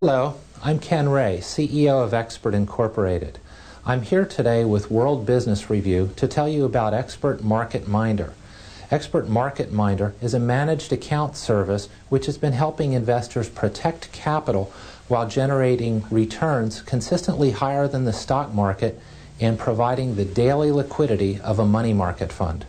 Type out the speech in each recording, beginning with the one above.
Hello, I'm Ken Ray, CEO of Expert Incorporated. I'm here today with World Business Review to tell you about Expert Market Minder. Expert Market Minder is a managed account service which has been helping investors protect capital while generating returns consistently higher than the stock market and providing the daily liquidity of a money market fund.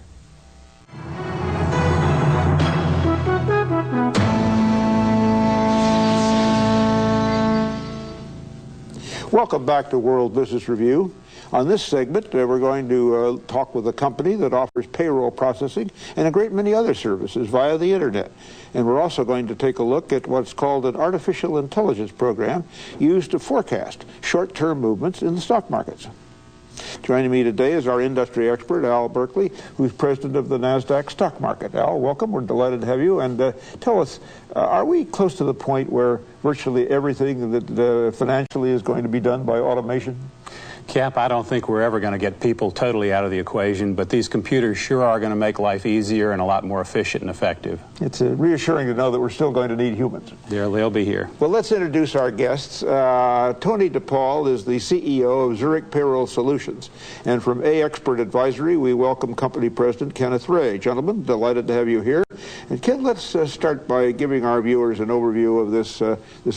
Welcome back to World Business Review. On this segment, we're going to talk with a company that offers payroll processing and a great many other services via the Internet. And we're also going to take a look at what's called an artificial intelligence program used to forecast short-term movements in the stock markets. Joining me today is our industry expert, Al Berkeley, who's president of the NASDAQ stock market. Al, welcome. We're delighted to have you. And tell us, are we close to the point where virtually everything that financially is going to be done by automation? Cap, I don't think we're ever going to get people totally out of the equation, but these computers sure are going to make life easier and a lot more efficient and effective. It's reassuring to know that we're still going to need humans. They'll be here. Well, let's introduce our guests. Tony DePaul is the CEO of Zurich Payroll Solutions. And from Expert Advisory, we welcome company president Kenneth Ray. Gentlemen, delighted to have you here. And Ken, let's start by giving our viewers an overview of this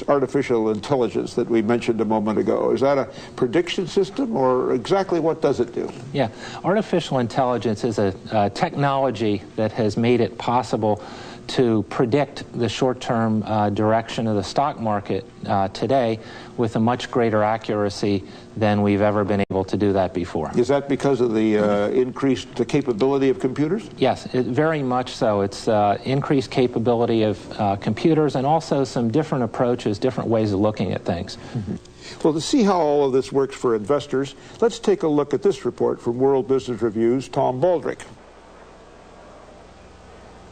artificial intelligence that we mentioned a moment ago. Is that a prediction system, or exactly what does it do? Yeah, artificial intelligence is a technology that has made it possible to predict the short-term direction of the stock market today with a much greater accuracy than we've ever been able to do that before. Is that because of the increased capability of computers? Yes, very much so. It's increased capability of computers and also some different approaches, different ways of looking at things. Mm-hmm. Well, to see how all of this works for investors, let's take a look at this report from World Business Review's Tom Baldrick.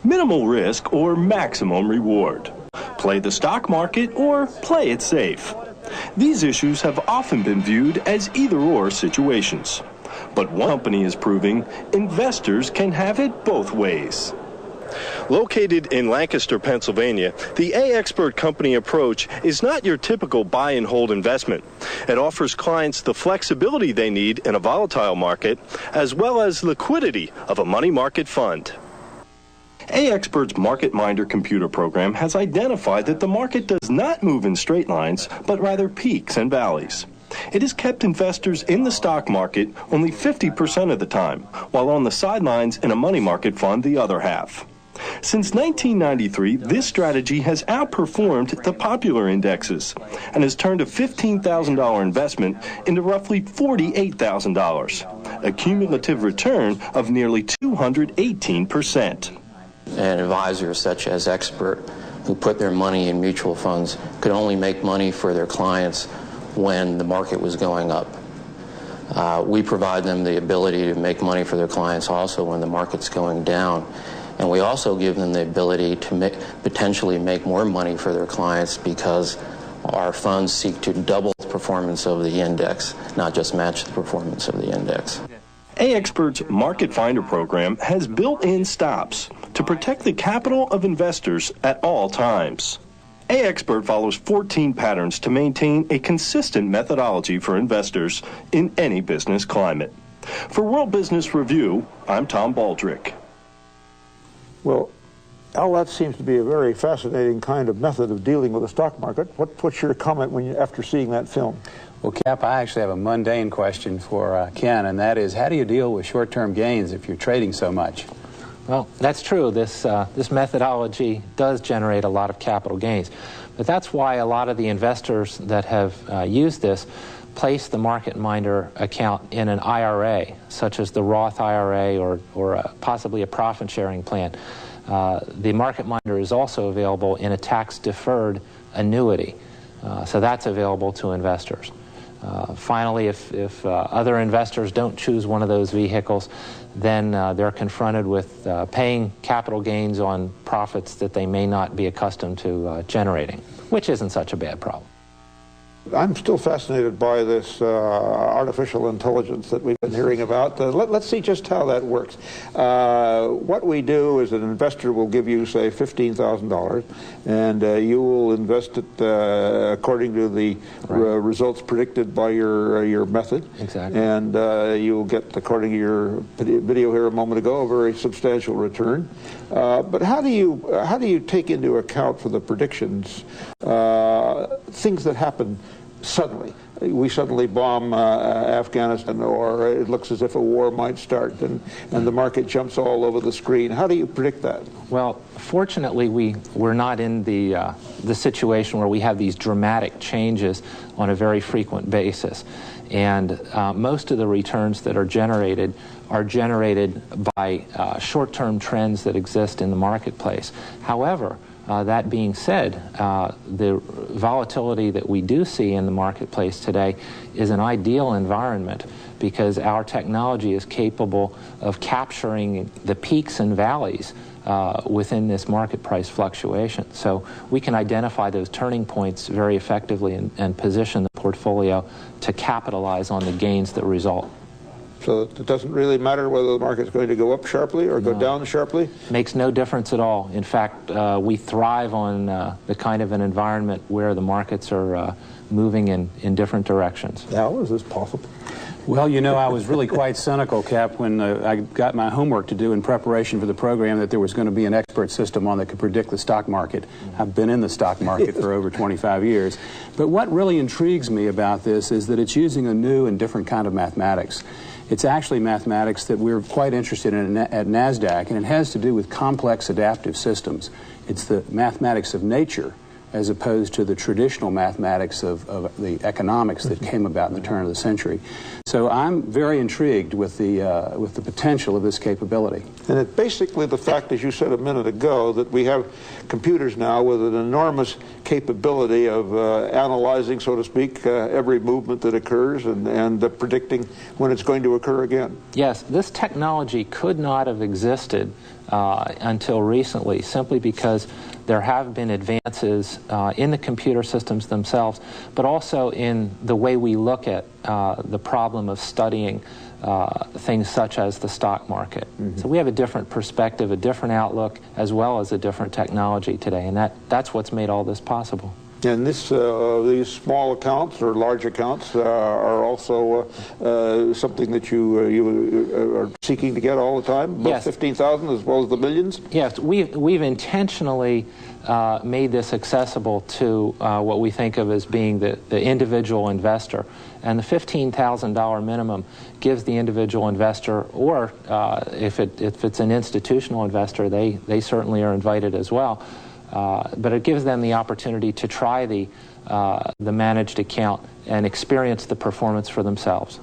Minimal risk or maximum reward. Play the stock market or play it safe. These issues have often been viewed as either-or situations. But one company is proving investors can have it both ways. Located in Lancaster, Pennsylvania, the A-Expert company approach is not your typical buy-and-hold investment. It offers clients the flexibility they need in a volatile market, as well as liquidity of a money market fund. A-Expert's Market Minder computer program has identified that the market does not move in straight lines, but rather peaks and valleys. It has kept investors in the stock market only 50% of the time, while on the sidelines in a money market fund the other half. Since 1993, this strategy has outperformed the popular indexes and has turned a $15,000 investment into roughly $48,000, a cumulative return of nearly 218%. And advisors such as Expert, who put their money in mutual funds, could only make money for their clients when the market was going up. We provide them the ability to make money for their clients also when the market's going down. And we also give them the ability to potentially make more money for their clients because our funds seek to double the performance of the index, not just match the performance of the index. A-Expert's Market Finder program has built-in stops to protect the capital of investors at all times. A-Expert follows 14 patterns to maintain a consistent methodology for investors in any business climate. For World Business Review, I'm Tom Baldrick. Well, Al, that seems to be a very fascinating kind of method of dealing with the stock market. What's your comment after seeing that film? Well, Cap, I actually have a mundane question for Ken, and that is, how do you deal with short-term gains if you're trading so much? Well, that's true. This methodology does generate a lot of capital gains. But that's why a lot of the investors that have used this place the Market Minder account in an IRA, such as the Roth IRA or possibly a profit-sharing plan. The Market Minder is also available in a tax-deferred annuity, so that's available to investors. Finally, if other investors don't choose one of those vehicles, then they're confronted with paying capital gains on profits that they may not be accustomed to generating, which isn't such a bad problem. I'm still fascinated by this artificial intelligence that we've been hearing about. Let's see just how that works. What we do is an investor will give you, say, $15,000, and you will invest it according to the results predicted by your method. Exactly. And you will get, according to your video here a moment ago, a very substantial return. But how do you take into account for the predictions things that happen suddenly? We suddenly bomb Afghanistan, or it looks as if a war might start, and the market jumps all over the screen. How do you predict that? Well, fortunately, we're not in the situation where we have these dramatic changes on a very frequent basis. And most of the returns that are generated by short-term trends that exist in the marketplace. However, that being said, the volatility that we do see in the marketplace today is an ideal environment because our technology is capable of capturing the peaks and valleys within this market price fluctuation. So we can identify those turning points very effectively and position the portfolio to capitalize on the gains that result. So it doesn't really matter whether the market's going to go up sharply or go down sharply? Makes no difference at all. In fact, we thrive on the kind of an environment where the markets are moving in different directions. How is this possible? Well, you know, I was really quite cynical, Cap, when I got my homework to do in preparation for the program that there was going to be an expert system on that could predict the stock market. I've been in the stock market for over 25 years. But what really intrigues me about this is that it's using a new and different kind of mathematics. It's actually mathematics that we're quite interested in at NASDAQ, and it has to do with complex adaptive systems. It's the mathematics of nature as opposed to the traditional mathematics of the economics that came about in the turn of the century. So I'm very intrigued with the potential of this capability. And it's basically the fact, as you said a minute ago, that we have computers now with an enormous capability of analyzing, so to speak, every movement that occurs and predicting when it's going to occur again. Yes, this technology could not have existed until recently, simply because there have been advances in the computer systems themselves, but also in the way we look at the problem of studying things such as the stock market. So we have a different perspective, a different outlook, as well as a different technology today, and that's what's made all this possible. And these small accounts or large accounts are also something that you are seeking to get all the time? Both Yes. 15,000 as well as the millions? Yes, we've intentionally made this accessible to what we think of as being the individual investor. And the $15,000 minimum gives the individual investor, or if it's an institutional investor, they certainly are invited as well. But it gives them the opportunity to try the managed account and experience the performance for themselves.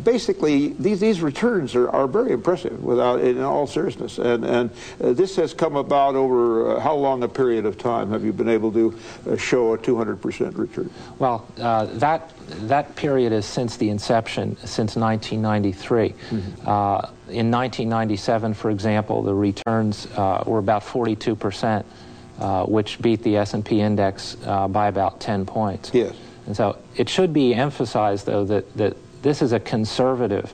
Basically, these returns are very impressive, in all seriousness. And this has come about over how long a period of time have you been able to show a 200% return? Well, that period is since the inception, since 1993. In 1997, for example, the returns were about 42%. Which beat the S&P index by about 10 points. Yes. And so it should be emphasized, though, that this is a conservative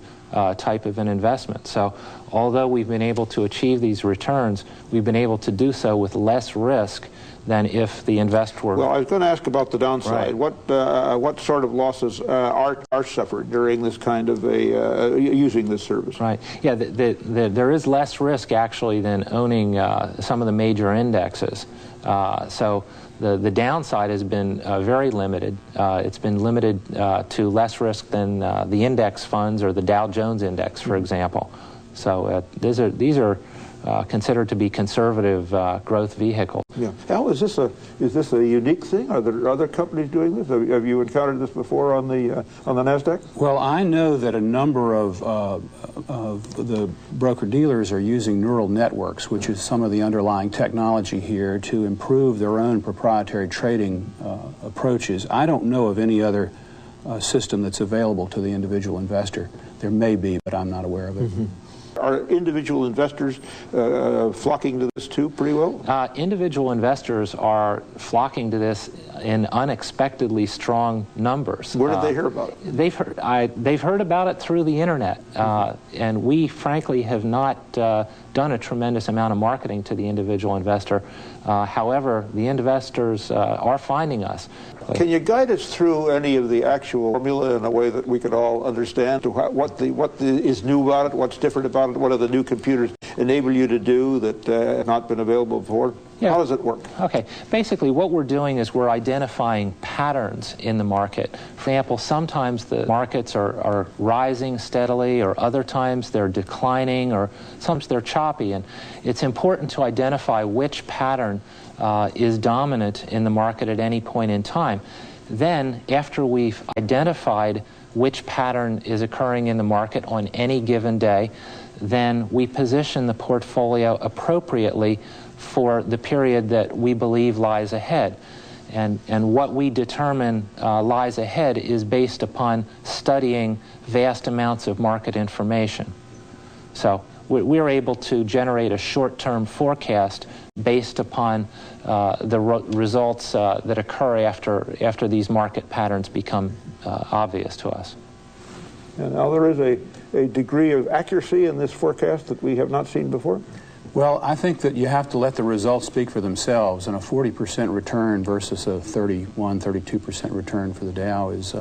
type of an investment. So although we've been able to achieve these returns, we've been able to do so with less risk than if the investor were... Well, I was going to ask about the downside. Right. What sort of losses are suffered during this kind of using this service? Right. Yeah, there is less risk, actually, than owning some of the major indexes. So the downside has been very limited. It's been limited to less risk than the index funds or the Dow Jones index, for example. So these are considered to be conservative growth vehicles. Yeah. Al, is this a unique thing? Are there other companies doing this? Have you encountered this before on the NASDAQ? Well, I know that a number of the broker-dealers are using neural networks, which is some of the underlying technology here, to improve their own proprietary trading approaches. I don't know of any other system that's available to the individual investor. There may be, but I'm not aware of it. Are individual investors flocking to this too pretty well? Individual investors are flocking to this in unexpectedly strong numbers. Where did they hear about it? They've heard about it through the internet, and we frankly have not done a tremendous amount of marketing to the individual investor. However, the investors are finding us. Can you guide us through any of the actual formula in a way that we could all understand what is new about it, what's different about it, what do the new computers enable you to do that have not been available before? Yeah. How does it work? Okay. Basically, what we're doing is we're identifying patterns in the market. For example, sometimes the markets are rising steadily, or other times they're declining, or sometimes they're choppy. And it's important to identify which pattern is dominant in the market at any point in time. Then, after we've identified which pattern is occurring in the market on any given day, then we position the portfolio appropriately for the period that we believe lies ahead. And what we determine lies ahead is based upon studying vast amounts of market information. So we're able to generate a short-term forecast based upon the results that occur after these market patterns become obvious to us. And now there is a degree of accuracy in this forecast that we have not seen before? Well, I think that you have to let the results speak for themselves, and a 40% return versus a 32% return for the Dow is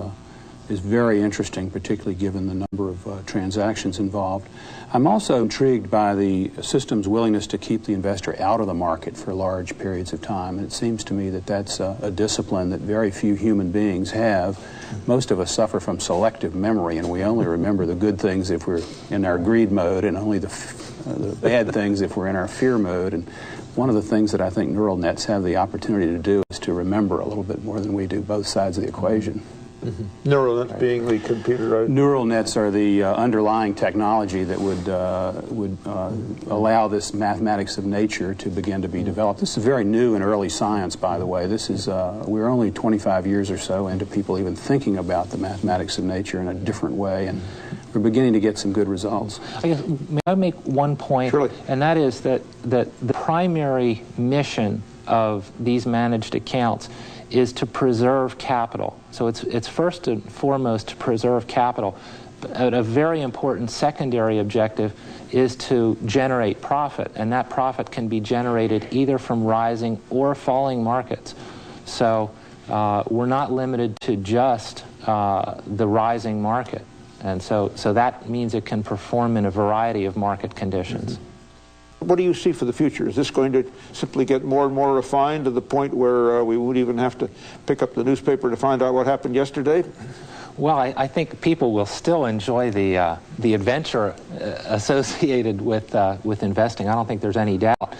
very interesting, particularly given the number of transactions involved. I'm also intrigued by the system's willingness to keep the investor out of the market for large periods of time, and it seems to me that that's a discipline that very few human beings have. Most of us suffer from selective memory, and we only remember the good things if we're in our greed mode, and only the bad things if we're in our fear mode. And one of the things that I think neural nets have the opportunity to do is to remember a little bit more than we do both sides of the equation. Mm-hmm. Neural nets being the computerized? Neural nets are the underlying technology that would allow this mathematics of nature to begin to be developed. This is very new and early science, by the way. This is we're only 25 years or so into people even thinking about the mathematics of nature in a different way, and we're beginning to get some good results. I guess, may I make one point? Surely. And that is that the primary mission of these managed accounts is to preserve capital. So it's first and foremost to preserve capital. But a very important secondary objective is to generate profit, and that profit can be generated either from rising or falling markets. So we're not limited to just the rising market. And so that means it can perform in a variety of market conditions. Mm-hmm. What do you see for the future? Is this going to simply get more and more refined to the point where we won't even have to pick up the newspaper to find out what happened yesterday? Well, I think people will still enjoy the adventure associated with investing. I don't think there's any doubt.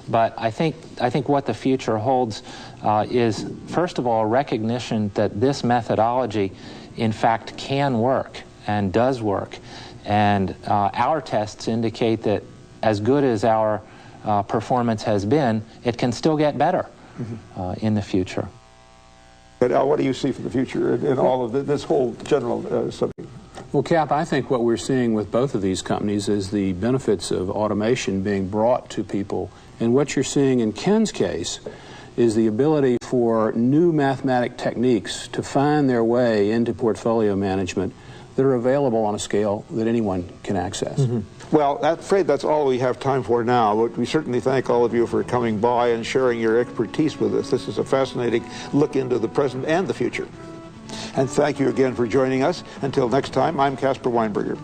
But I think what the future holds is, first of all, a recognition that this methodology, in fact, can work and does work. And our tests indicate that as good as our performance has been, it can still get better in the future. But Al, what do you see for the future in all of this whole general subject? Well, Cap, I think what we're seeing with both of these companies is the benefits of automation being brought to people. And what you're seeing in Ken's case is the ability for new mathematic techniques to find their way into portfolio management that are available on a scale that anyone can access. Mm-hmm. Well, I'm afraid that's all we have time for now, but we certainly thank all of you for coming by and sharing your expertise with us. This is a fascinating look into the present and the future. And thank you again for joining us. Until next time, I'm Caspar Weinberger.